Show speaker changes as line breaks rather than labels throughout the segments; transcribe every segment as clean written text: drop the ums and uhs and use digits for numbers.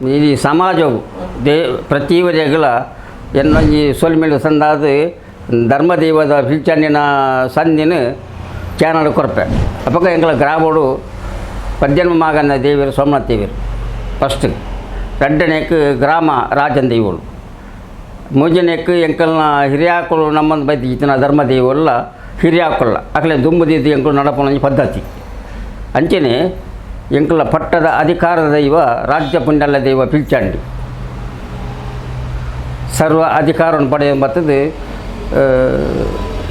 ಈ ಸಮಾಜವು ಪ್ರತಿವರೆಗಳ ಎನ್ನೊಂಜಿ ಸೊಲ್ಮೇಲು ಸಂದಾದ ಧರ್ಮದೇವದ ಪಿಲ್ಚಂಡಿನ ಸಂದಿನ ಚಾನಲ್ ಕೊರಪೆ ಅಪಕ ಎಂಗಳ ಗ್ರಾಮಡು ಪದ್ಯನ್ಮ ಮಾಗನ ದೇವರು ಸೋಮನಾಥ ದೇವರು ಫಸ್ಟ್ ರೆಡ್ಡನೇಕ್ ಗ್ರಾಮ ರಾಜನ್ ದೇವರು ಮೂಜನೇಕ್ ಎಂಕಲ್ನ ಹಿರಿಯಾಕಳು ನಮ್ಮಂದು ಬೈತಿ ಈತನ ಧರ್ಮದೇವಲ್ಲ ಹಿರಿಯಾಕಲ್ಲ ಅಕಲೆ ದುಂಬುದಿದ್ದು ಎಂಕಲು ನಡಪನ ಪದ್ಧತಿ ಅಂಚನೆ ಎಂಕಲ ಪಟ್ಟದ ಅಧಿಕಾರದ ದೈವ ರಾಜ್ಯ ಪುಂಡಲ ದೈವ ಪಿಲ್ಚಂಡಿ ಸರ್ವ ಅಧಿಕಾರವನ್ನು ಪಡೆಯ ಬರ್ತದೆ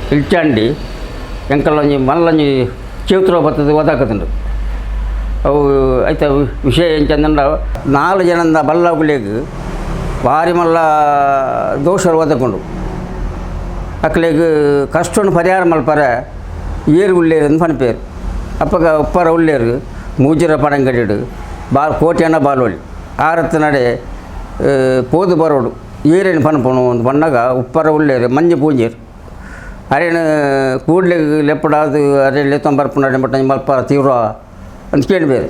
ಪಿಲ್ಚಂಡಿ ಎಂಕಲೊಂಜಿ ಮಲ್ಲೊಂಜಿ ಚೇವ್ತುರ ಬರ್ತದೆ ಓದಾಕತ್ತುಂಡು ಅವು ಐತ ವಿಷಯ ಎಂಚಂದ 4 ಜನದ ಬಲ್ಲಗುಲೆಗ್ ಭಾರಿ ಮಲ್ಲ ದೋಷರು ಓದಕೊಂಡು ಅಕ್ಲೆಗ್ ಕಷ್ಟವನ್ನು ಪರಿಹಾರ ಮಲ್ಪರ ಏರು ಉಳ್ಳೇರು ಅಂತ ಪನ್ಪೇರು ಅಪ್ಪಗ ಉಪ್ಪರ ಉಳ್ಳೇರು ಮೂಜಿರ ಪಡಂಗಡಿಡು ಕೋಟೆಯನ್ನ ಬಾಲೋಳಿ ಆರತ್ತು ನಡೆ ಪೋದು ಬರೋಡು ಏರೇನು ಪನ್ಪುಣು ಒಂದು ಬಣ್ಣಗ ಉಪ್ಪರ ಉಳ್ಳೇರು ಮಂಜು ಪೂಂಜೇರು ಅರೇನು ಕೂಡ್ಲೆ ಲೆಪ್ಪಡಾದು ಅರೆ ಲೆತ್ತೊಂಬರ್ಪು ನಡೆ ಮಟ್ಟ ಮಲ್ಪ ತೀವ್ರ ಅಂತ ಕೇಳಬೇರು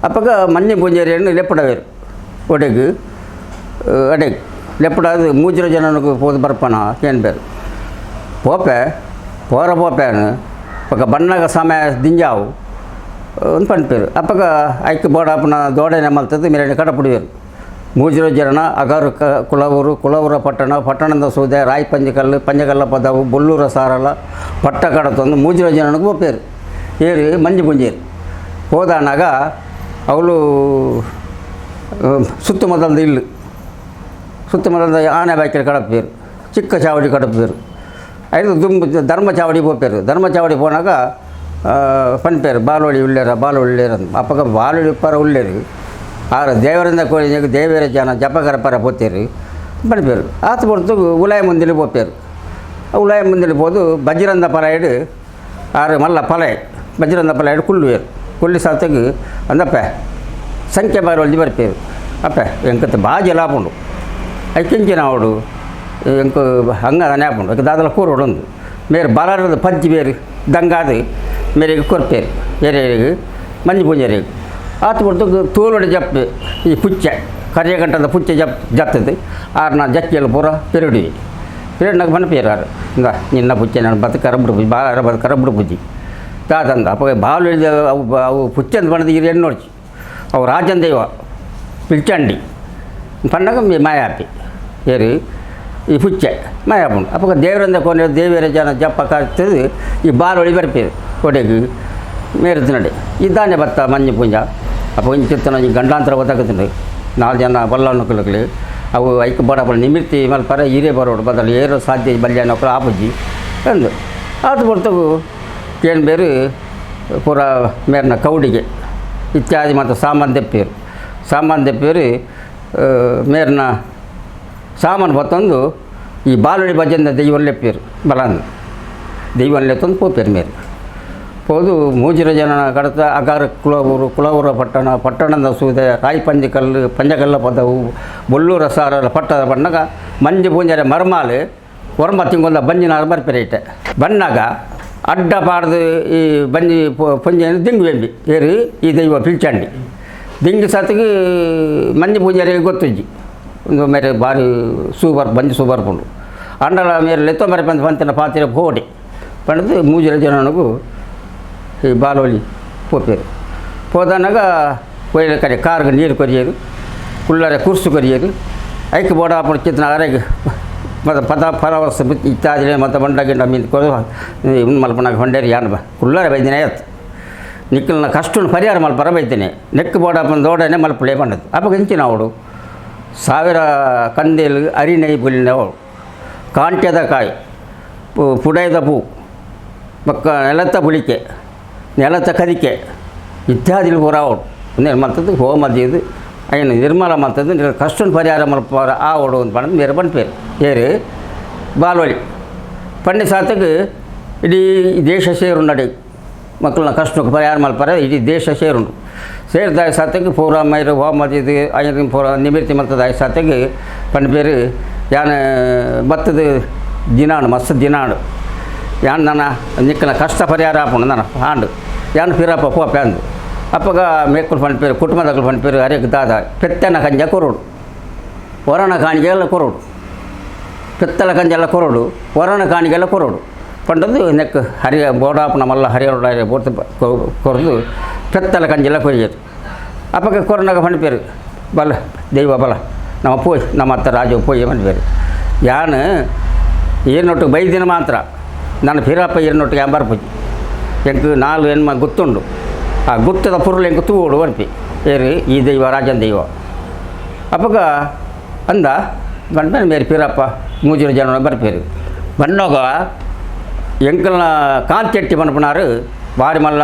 ಅಪ್ಪಗ ಮಂಜು ಪೂಂಜೇರೇನು ಲೆಪ್ಪಡವೇರು ಒಡೆಗು ಅಡೆಗ್ ಲೆಪ್ಪಡಾದು ಮೂಜಿರ ಜನನಿಗೆ ಪೋದು ಬರ್ಪನ ಕೇಳಬೇರು ಪೋಪೆ ಪೋರ ಪೋಪೆನು ಪಕ್ಕ ಬಣ್ಣಗ ಸಮಯ ದಿಂಜಾವು ಒಂದು ಪನ್ಪೇರು ಅಪ್ಪಗ ಐಕ್ಯ ಬೋಡಪ್ಪನ ದೋಡನೆ ಮಲ್ತದ್ದು ಮೇರೆ ಕಡಪುಡಿವೇರು ಮೂಜಿರ ಜನ ಅಗಾರು ಕುಲವೂರ ಪಟ್ಟಣದ ಸೌದೆ ರಾಯಿ ಪಂಜಕಲ್ಲ ಪದವು ಬೊಲ್ಲೂರ ಸಾರಲ ಪಟ್ಟ ಕಡತಂದು ಮೂಜಿರ ಜನನಿಗೆ ಒಪ್ಪೇರು ಏರಿ ಮಂಜು ಪುಂಜೇರು ಹೋದಾನಾಗ ಅವಳು ಸುತ್ತಮುತ್ತಲದ ಇಲ್ಲು ಸುತ್ತಮುತ್ತಲದ ಆನೆ ಬಾಯ್ಕಲ್ಲಿ ಕಡಪೇರು ಚಿಕ್ಕ ಚಾವಡಿ ಕಡಪೇರು ಐದು ಧರ್ಮ ಚಾವಡಿ ಹೋಗ್ಪೇರು ಧರ್ಮ ಚಾವಡಿ ಹೋನಾಗ ಪನ್ಪೇರು ಬಾಲೋಳಿ ಉಳ್ಳೇರ ಅಪ್ಪಗ ಬಾಲೋಳಿ ಉಪ್ಪರ ಉಳ್ಳೇರು ಆರು ದೇವರಿಂದ ಕೋಳಿ ದೇವರ ಜನ ಜಪಕರ ಪರ ಪೋತೇರು ಪನ್ಪೇರು ಆತು ಹೊರತು ಉಲಾಯ ಮುಂದಿಲಿ ಹೋಗ್ಪೇರು ಉಲಾಯ ಮುಂದಿಲಿ ಹೋದು ಬಜ್ರಂದ ಪರ ಇಡು ಆರು ಮಲ್ಲ ಪಲೆ ಬಜ್ರಂದ ಪಲ ಇಡು ಕುಳ್ಳುವೇರು ಕುಳ್ಳಿ ಸಾತಗೆ ಅಂದಪ್ಪ ಸಂಖ್ಯೆ ಬಾರೊಳ್ಳಿ ಬರ್ಪೇರು ಅಪ್ಪ ಎಂಕತ್ತು ಬಾಜಿ ಲಾಪುಂಡು ಐಕೆಂಚಿನ ಅವಡು ಎಂಕ ಹಂಗೆ ನೆನಪುಂಡು ಅದಕ್ಕೆ ದಾದಲ ಕೂರೋಡು ಒಂದು ಮೇರೆ ಬಲಾರದ ಪಂಚಿ ಬೇರು ದಂಗಾದು ಮೇರೆಗೆ ಕೊರ್ಪೇರು ಎರೆಗೆ ಮಂಜು ಪೂಂಜರಿಗೆ ಆತು ಬಿಡ್ತು ತೋಲೊಡೆ ಜಪ್ಪು ಈ ಪುಚ್ಚೆ ಕರಿಯ ಗಂಟದ ಪುಚ್ಚೆ ಜಪ್ತದೆ ಆರು ಜಕ್ಕಿಯಲ್ಲಿ ಪೂರ ಪಿರಿಯಡ್ನಾಗ ಪನ್ಪೇರು ಆರು ಹಿಂಗ ನಿನ್ನ ಪುಚ್ಚೆ ನಾನು ಬದು ಕರಬ್ಬಿಡು ಪೂಜಿ ಬಾಳ ಬದು ಕರಬ್ಬಿಡು ಪೂಜಿ ತಾದಂದ ಅಪ್ಪ ಬಾಲು ಹಿಡಿದ ಅವು ಪುಚ್ಚೆ ಅಂತ ಬಣ್ಣದ ಹಿರಿಯ ನೋಡ್ಚಿ ಅವು ರಾಜನ್ ದೈವ ಪಿಲ್ಚಂಡಿ ಪಂಡಗ ಮಾಯಾಪಿ ಏರಿ ಈ ಪುಚ್ಚೆ ಮಾಯಾಪುಂಡು ಅಪ್ಪ ದೇವರಿಂದ ಕೊನೆ ದೇವರ ಜನ ಜಪ್ಪ ಕಾರ್ತದೆ ಈ ಬಾಲೊಳಿ ಬರ್ಪೇರು ಕೊಡೆಗೆ ಮೇರದು ನಡೆ ಇದ್ದಾನೆ ಬತ್ತ ಮಂಜು ಪುಂಜ ಅಪ್ಪ ಇಂಚಿತ್ತನ ಈ ಗಂಡಾಂತರ ಗೊತ್ತಾಗುತ್ತದೆ 4 ಜನ ಬಲ್ಲವನ್ನು ಕಲಕಲಿ ಅವು ಐಕ ಬಡಪಡ ನಿಮಿತ್ತಿ ಮಲ್ಪರ ಹಿರೇ ಬರೋಡು ಬದಲು ಏರೋ ಸಾಧ್ಯ ಬಲ್ಯ ನೌಕರು ಆಪುಜಿ ಅಂದು ಅದು ಬರ್ತವು ಏನು ಬೇರು ಪೂರ ಮೇರಿನ ಕೌಡಿಗೆ ಇತ್ಯಾದಿ ಮತ್ತು ಸಾಮಾನು ದೆಪ್ಪೇರು ಮೇರಿನ ಸಾಮಾನು ಬತ್ತೊಂದು ಈ ಬಾಲುಳಿ ಭಜನ ದೈವಲ್ಲೆಪ್ಪೇರು ಬಲಾಂದು ದೈವಲ್ಲೆತ್ತೊಂದು ಪೋಪೇರು ಮೇರೆ ಹೋದು ಮೂಜಿರ ಜನ ಕಡತ ಅಗಾರ ಕುಲವೂರ ಪಟ್ಟಣದ ಸೂದೆ ರಾಯಿ ಪಂಜಕಲ್ಲ ಪದವು ಬೊಲ್ಲೂರ ಸಾರಲ ಪಟ್ಟದ ಬಣ್ಣಗ ಮಂಜು ಪೂಂಜರೆ ಮರ್ಮಾಲು ಒರ್ಮ ತಿಂಗೊಂದ ಬಂಜಿನಾರು ಬರ್ಪೇರೆ ಇಟ್ಟೆ ಬಣ್ಣಗ ಅಡ್ಡ ಪಾಡ್ದು ಈ ಬಂಜಿ ಪುಂಜೆಯನ್ನು ದಿಂಗುವೆಂಬಿ ಏರಿ ಈ ದೈವ ಪಿಲ್ಚಂಡಿ ದಿಂಗಿ ಸತ್ತಿಗೆ ಮಂಜು ಪೂಂಜರಿಗೆ ಗೊತ್ತುಜ್ಜಿ ಒಂದು ಮೇರೆ ಭಾರಿ ಬಂಜಿ ಸೂಬರ್ಪುಂಡು ಅಂಡಲ ಮೇರೆ ಲೆತ್ತೊ ಮರೆ ಪಂತಿನ ಪಾತಿರ ಪೋಡಿ ಪಂಡದು ಮೂಜಿರ ಜನನಿಗೂ ಈ ಬಾಲೋಳಿ ಪೋಪೇರು ಹೋದನಾಗ ಕೊಯ್ಲ ಕಡೆ ಕಾರ್ಗೆ ನೀರು ಕೊರಿಯರು ಕುಳ್ಳರೆ ಕುರ್ಸು ಕೊರಿಯರು ಐಕೆ ಬೋಡ ಚಿತ್ರ ಅರೆಗೆ ಮತ್ತು ಫಲವಸ್ತು ಇತ್ಯಾದಿ ಮತ್ತು ಬಂಡ ಗಿಂಡ ಮೀನು ಮಲ್ಪನಾಗ ಹೊಂಡೇರಿ ಯಾನು ಕುಳ್ಳರೆ ಬೈದಿನ ಆಯ್ತು ನಿಕ್ಕಲ್ನ ಕಷ್ಟನ್ನು ಪರಿಹಾರ ಮಲ್ಪರ ಬೈತೇನೆ ನೆಕ್ಕು ಬೋಡಪ್ಪನ ದೋಡನೆ ಮಲ್ಪಳೆ ಬಂದದ್ದು ಅಪ್ಪ ಹೆಂಚಿನ ಅವಳು 1000 ಕಂದೇಲು ಅರಿನೈ ಬುಲಿನವಳು ಕಾಂಟ್ಯದ ಕಾಯಿ ಪುಡೈದ ಪೂ ಪಕ್ಕ ನೆಲತ್ತ ಬುಳಿಕೆ ನೆಲತ್ತ ಕದಿಕೆ ಇತ್ಯಾದಿ ಪೂರ ಅವಳು ಮಲ್ತದ್ದು ಹೋಮದ್ದು ಅಯ್ಯನು ನಿರ್ಮಲ ಮಲ್ತದ್ದು ಕಷ್ಟನ್ನು ಪರಿಹಾರ ಮಲ್ಪರ ಆ ಓಡು ಅಂತ ಪಂಡ ಮೇರೆ ಪನ್ಪೇರು ಏರು ಬಾಲೋಳಿ ಪಂಡಿ ಸಾತಕ್ಕೆ ಇಡೀ ದೇಶ ಸೇರು ನಡೆ ಮಕ್ಕಳನ್ನ ಕಷ್ಟಕ್ಕೆ ಪರಿಹಾರ ಮಲ್ಪರ ಇಡೀ ದೇಶ ಸೇರುಂಡು ಸೇರಿದಾಗ ಸಾತಕ್ಕೆ ಪೂರ ಮೈರು ಹೋಮದ್ದು ಅಯ್ಯನ ಪೂರ ನಿಮಿರ್ತಿ ಮಲ್ತದಾಗ ಸಾತಕ್ಕೆ ಪಂಡ ಯಾನ ಬತ್ತದ ದಿನಾಡು ಮಸ್ತ್ ದಿನಾಡು ಯಾನ್ ನನ್ನ ನಿಕ್ಕನ ಕಷ್ಟ ಪರಿಹಾರ ಆಪುಂಡು ನನ್ನ ಹಾಂಡು ಯಾನು ಪಿರಪ್ಪ ಪೋಪೆ ಅಂದು ಅಪ್ಪಗ ಮೇಕ್ಕಲು ಪನ್ಪೇರು ಕುಟುಂಬದಗಳು ಪನ್ಪೇರು ಅರೆಗ್ ದಾದ ಪೆತ್ತನ ಕಂಜ ಕೊರೋಡು ವರಣ ಕಾಣಿಗೆಲ್ಲ ಕೊರೋಡು ಪೆತ್ತಲ ಕಂಜೆಲ್ಲ ಕೊರೋಡು ವರಣ ಕಾಣಿಗೆಲ್ಲ ಕೊರೋಡು ಪಂಡದು ನೆಕ್ ಹರಿಯ ಬೋಡಾಪನ ಮಲ್ಲ ಹರಿಯೋಡ ಬೋರ್ತು ಕೊರದು ಪೆತ್ತಲ ಕಂಜೆಲ್ಲ ಕೊರಿಯೋದು ಅಪ್ಪಗ ಕೊರೋನಾಗ ಪನ್ಪೇರು ಬಲ ದೈವ ಬಲ ನಮ್ಮ ಪೋಯ್ ನಮ್ಮ ಅತ್ತ ರಾಜು ಪೋಯ್ ಪನ್ಪೇರು ಯಾನು ಏರ್ನೊಟ್ಟಿಗೆ ಬೈದಿನ ಮಾತ್ರ ನಾನು ಫಿರಪ್ಪ ಏರ್ನೊಟ್ಟಿಗೆ ಬರ್ಪುಜಿ ಎಂಕ್ ನಾಲ್ ಹೆಣ್ಮ ಗುತ್ತುಂಡು ಆ ಗುತ್ತದ ಪುರುಳು ಎಂಕ್ ತೂಡು ಬರ್ಪಿ ಏರು ಈ ದೈವ ರಾಜನ ದೈವ ಅಪ್ಪಗ ಅಂದ ಗಂಟನ ಮೇರೆ ಫಿರಪ್ಪ ಮೂಜಿನ ಜನ ಬರ್ಪೇರು ಬಣ್ಣೋಗ ಎಂಕಲ್ನ ಕಾಂತೆಟ್ಟಿ ಪನ್ಪನಾರು ಬಾರಿ ಮಲ್ಲ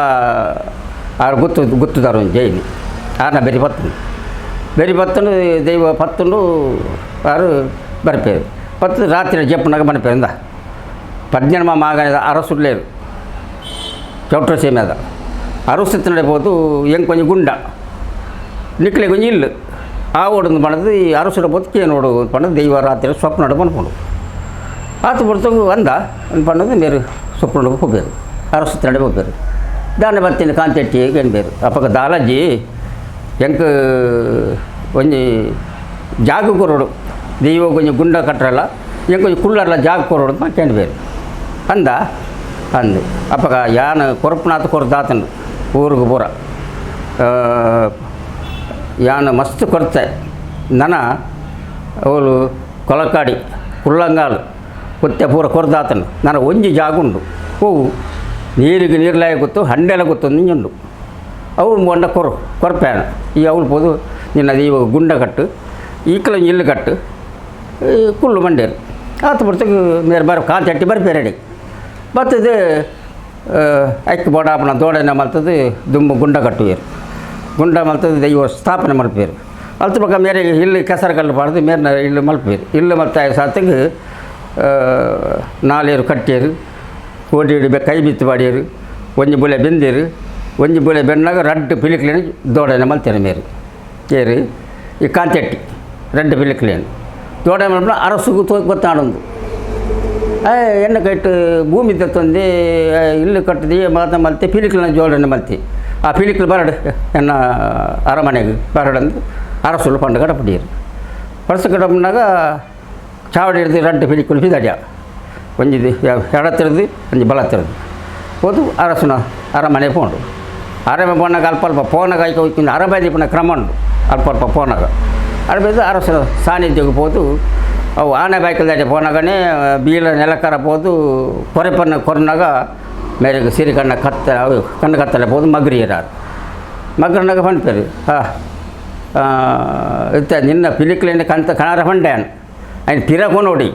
ಆರು ಗುತ್ತುದಾರು ಜೈಲಿ ಆರ್ನ ಬೆರಿ ಪತ್ತುಂಡು ದೈವ ಪತ್ತುಂಡು ಆರು ಬರ್ಪೇರು ಪತ್ತು ರಾತ್ರಿ ಜಪ್ಪನಾಗ ಪನ್ಪೇರು ಅಂದ 18 మాగనేది అరసుడు లేదు చౌట్రసే మీద అరుసు నడిపోతూ ఏం కొంచెం గుండ నిక్కలే కొంచెం ఇల్లు ఆ ఓడు పడదు ఈ అరసుడు పోతే కేనోడు పడదు దైవ రాత్రి స్వప్న పనుకోడు ఆత పడుతూ అందా పన్నది మీరు స్వప్నకు పోయారు అరసు నడిపోయారు దాన్ని బట్టి కాంతెట్టి ఏం పేరు అప్పక దాలాజీ ఎంక కొంచెం జాగు కొరడు దైవ కొంచెం గుండ కట్టరల ఏం కొంచెం కుళ్ళర్ల జాగు కొరడు మాకేంటి పేరు ಅಂದ ಅಂದು ಅಪ್ಪಗ ಯಾನು ಕೊರಪನಾಥ ಕೊರದಾತನು ಊರಿಗೆ ಪೂರ ಯಾನು ಮಸ್ತ್ ಕೊರತೆ ನನ ಅವಳು ಕೊಲಕಾಡಿ ಕುಳ್ಳಂಗಾಲು ಕುತ್ತೆ ಪೂರ ಕೊರದಾತನು ನನ್ನ ಒಂಜಿ ಜಾಗುಂಡು ಹೂವು ನೀರಿಗೆ ನೀರ್ಲಾಯ ಗೊತ್ತು ಹಂಡೆಲ ಗೊತ್ತು ನಿಂಜುಂಡು ಅವು ಮೊಂಡ ಕೊರಪೇನ ಈ ಅವಳು ಪೋದು ನಿನ್ನದು ಇವಾಗ ಗುಂಡ ಕಟ್ಟು ಈಕಲ ಇಲ್ಲು ಕಟ್ಟು ಕುಳ್ಳು ಮಂಡೇರು ಆತ ಬಿಡ್ತು ಮೇರೆ ಬರ ಕಾಲು ಚಟ್ಟಿ ಬರ್ಪೇರಡಿ ಬರ್ತದೆ ಐಕ್ ಬೋಡಾಪನ ದೋಡನ ಮಲ್ತದ್ದು ದುಂಬು ಗುಂಡ ಕಟ್ಟುವೇರು ಗುಂಡ ಮಲ್ತದ್ದು ದೈವ ಸ್ಥಾಪನೆ ಮಲ್ಪೇರು ಅಲ್ತ ಪಕ್ಕ ಮೇರೆ ಇಲ್ಲಿ ಕೆಸರು ಪಾಡ್ದು ಮೇರೆ ಇಲ್ಲಿ ಮಲ್ಪೇರು ಇಲ್ಲಿ ಮಲ್ತ ಸಾತಿಗೆ ನಾಲೇರು ಕಟ್ಟೇರು ಕೋಟಿ ಹಿಡಿ ಕೈ ಬಿತ್ತು ಬಾಡಿಯರು ಒಂಜಿ ಬುಲೆ ಬೆಂದೇರು ಒಂಜಿ ಬುಲೆ ಬೆನ್ನಾಗ ರಡ್ಡು ಪಿಲಿಕ್ಲೇನು ದೋಡನ ಮಲ್ತೇನೆ ಮೇರು ಏರು ಈ ಕಾಂತೆಟ್ಟಿ ರಡ್ಡು ಪಿಲಿಕ್ಲೇನು ದೋಡನ ಮಲ್ಪನ ಅರಸುಗು ಗೊತ್ತಾಡೊಂದು ಎಣ್ಣೆ ಕಟ್ಟು ಭೂಮಿ ತತ್ತೊಂದು ಇಲ್ಲು ಕಟ್ಟದಿ ಮಾತ ಮಲ್ತೆ ಪಿಲಿಕ್ಲನ ಜೋಡನೆ ಮಲ್ತಿ ಆ ಪಿಲಿಕ್ಲು ಬರಡು ಎನ್ನ ಅರಮನೆಗೆ ಬರಡಂದು ಅರಸುಲು ಪಂಡು ಕಡಪಡಿಯರು ಪರ್ಸು ಕಡಪನಾಗ ಚಾವಡಿ ಹಿಡಿದು ರಡ್ಡು ಪಿಲಿಕ್ಲು ಬಿದಡ್ಯ ಒಂಜಿದು ಎಡತ್ತಿರದು ಒಂಜಿ ಬಲತ್ತಿರದು ಹೋದು ಅರಸುನ ಅರಮನೆ ಪೋಂಡು ಅರಮನೆ ಪೋನಾಗ ಅಲ್ಪ ಅಲ್ಪ ಪೋನಾಗ ಐಕ ಹೋಯ್ಕೊಂಡು ಅರಬೈದಿ ಪುನಃ ಕ್ರಮ ಉಂಡು ಅಲ್ಪ ಅಲ್ಪ ಪೋನಾಗ ಅರಬೈದು ಅರಸುನ ಸಾನ್ನಿಧ್ಯಕ್ಕೆ ಹೋದು ಅವು ಆನೆ ಬೈಕಲ್ ದಾಟಿ ಪೋನಾಗನೇ ಬೀಳ ನೆಲಕರ ಪೋದು ಕೊರನಾಗ ಮೇರೆಗೆ ಸಿರಿ ಕಣ್ಣ ಕತ್ತಲೆ ಪೋದು ಮಗ್ರಿಯರಾರು ಮಗ್ರನಾಗ ಪಂಪೇರು ಇತ್ತ ನಿನ್ನ ಪಿಲಿಕ್ಲೇನೆ ಕಣಾರ ಪಂಡೇನು ఆయన పిరకొనోడి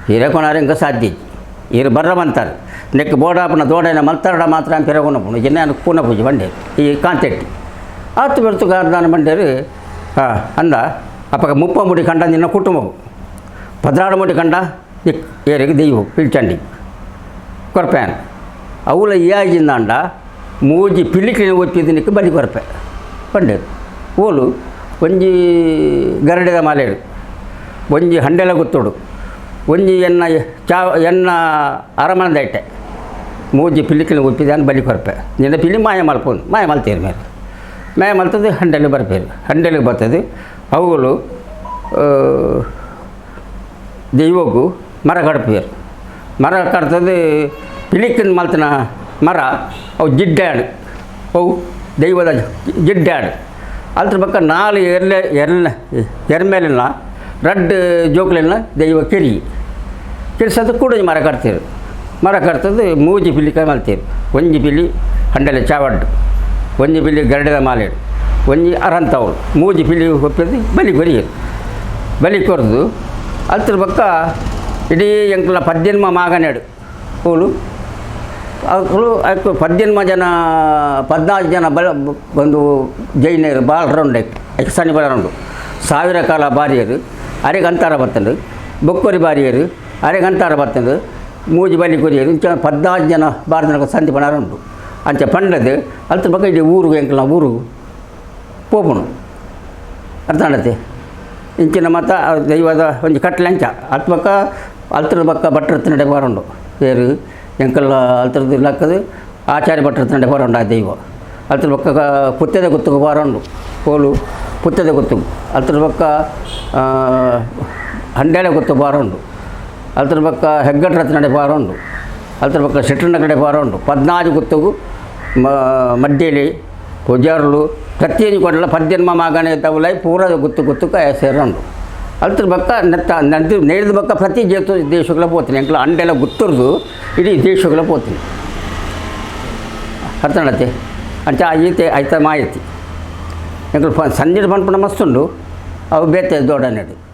పిరకొనారు ఇంకా సాధ్య ఈరు బర్రమంతారు నెక్కి బోడాపన దోడైన మల్తారడ మాత్రం పిరకొనప్పుడు జిన్న కూన పూజ బండేరు ఈ కాంతెట్టి ఆత్తు పెడుతూ దాని బండేరు అంద అప్పక 30 కండ నిన్న కుటుంబం 16 కండ ఏరికి దెయ్యం పిలిచండి కొరపాను అవుల ఇయాజిందండ మూజి పిల్లికి వచ్చేది నీకు బలి కొరపే పండేరు ఓలు ಒಂಜಿ ಗರಡೆದ ಮಾಲೇಡು ಒಂಜಿ ಹಂಡೆಲ ಗುತ್ತುಡು ಒಂಜಿ ಎನ್ನ ಅರಮನದ ಇಟ್ಟೆ ಮೂಜಿ ಪಿಲ್ಲಿಕಿನ ಉಪ್ಪಿದಾನ ಬಲಿ ಕೊರಪೆ ನಿನ್ನ ಪಿಲ್ಲಿ ಮಾಯ ಮಲ್ಪೋದು ಮಾಯ ಮಲ್ತೀರಿ ಮೇಲೆ ಮಾಯ ಮಲ್ತದ್ದು ಹಂಡೆಲಿಗೆ ಬರ್ಪೇರು ಹಂಡೆಲಿಗೆ ಬರ್ತದೆ ಅವುಗಳು ದೈವಕ್ಕೂ ಮರ ಕಡ್ಪೇರು ಮರ ಕಡ್ತದ್ದು ಪಿಲಿಕಿನ ಮಲ್ತನ ಮರ ಅವು ಜಿಡ್ಡಾಡು ಅವು ದೈವದ ಜಿಡ್ಡಾಡು ಅದ್ರ ಪಕ್ಕ 4 ಎರ್ಮೇಲಿನ ರಡ್ಡು ಜೋಕ್ಲಿನ ದೈವ ಕೆರಿಸೋದು ಕೂಡ ಮರ ಕಟ್ತೀರು ಮರ ಕಟ್ತದ್ದು ಮೂಜಿ ಪಿಲ್ಲಿಕಾಯಿ ಮಲ್ತೀರು ಒಂಜಿ ಪಿಲ್ಲಿ ಹಂಡೆಲೆ ಚಾವಡ್ಡು ಒಂಜಿ ಪಿಲ್ಲಿ ಗರಡೆದ ಮಾಲೇಡು ಒಂಜಿ ಅರಂತವಳು ಮೂಜಿ ಪಿಲ್ಲಿ ಒಪ್ಪಿದ್ದು ಬಲಿ ಕೊರಿಯರು ಬಲಿ ಕೊರೆದು ಅದ್ರ ಪಕ್ಕ ಇಡೀ ಎಂಕ್ಲ 18 ಮಾಗನೇಡು ಅವಳು ಅವಳು 18 ಜನ 14 ಜನ ಬಂದು ಜೈನರು ಬಾಳರುಂಡೆ ಸನಿ ಬಲರುಂಡು 1000 ಕಾಲ ಬಾರಿಯರು ಅರೆಗೆ ಅಂತಾರ ಬರ್ತಂಡು ಬೊಕ್ಕೊರಿ ಬಾರಿಯರು ಅರೆಗೆ ಅಂತಾರ ಬರ್ತಂಡು ಮೂಜಿ ಬಲಿ ಕೊರಿಯರು 14 ಜನ ಬಾರದನಕ ಸಂತಿ ಪಣರುಂಡು ಅಂಚ ಪಂಡದು ಅಲ್ತ್ರ ಪಕ್ಕ ಇಡೀ ಊರು ಎಂಕ್ಲ ಊರು ಪೋಪುಣು ಅರ್ಥ ಮಾಡತ್ತೆ ಇಂಚಿನ ಮತ ದೈವದ ಒಂಜಿ ಕಟ್ಲೆ ಅಂಚ ಅಲ್ತ ಪಕ್ಕ ಅಲ್ತ್ರ ಪಕ್ಕ ಭಟ್ರತ್ತ ನಡೆ ಬಾರುಂಡು ಏರು ಎಂಕಲ್ಲ ಅಲ್ತರದ್ದು ಲಕ್ಕದು ಆಚಾರ್ಯ ಭಟ್ರತ್ತ ನಡೆ ಬಾರುಂಡು ಆ ದೈವ ಅದ್ರ ಪಕ್ಕ ಪುತ್ತದ ಗುತ್ತುಗು ಬಾರಂಡು ಕೋಲು ಪುತ್ತದ ಗುತ್ತುಗು ಅದ್ರ ಪಕ್ಕ ಹಂಡೆಲೆ ಗುತ್ತು ಬಾರಂಡು ಅದ್ರ ಪಕ್ಕ ಹೆಗ್ಗಟ್ರ ನಡೆ ಬಾರಂಡು ಅದ್ರ ಪಕ್ಕ ಶೆಟ್ರನ ಕಡೆ ಬಾರಂಡು 14 ಗುತ್ತುಗು ಮಡ್ಡೇಲಿ ಪೂಜಾರುలు ಪ್ರತಿಯೊಂದು ಕೊಡಲ 18 ಮಗನೇ ತವಲೈ ಪೂರ ಗುತ್ತುಕ ಸೇರಂಡು ಅದ್ರ ಪಕ್ಕ ನೆರೆದ ಪಕ್ಕ ಪ್ರತಿ ದೇಶಗಳ పోతుంది ಎಂಕ್ಲ ಅಂಡೆಲ್ಲ ಗುತ್ತುರ್ದು ಇಡೀ ದೇಶಗಳ పోతుంది ಅರ್ಥನತ್ತೆ ಅಂಚ ಈತೆ ಐತ ಮಾಹಿತಿ ಎಂಕ್ಲು ಸಂಜೆ ಪನ್ಪುಣ ಮಸ್ತುಂಡು ಅವು ಬೇತೆ ದೊಡ್ಡನೆಡು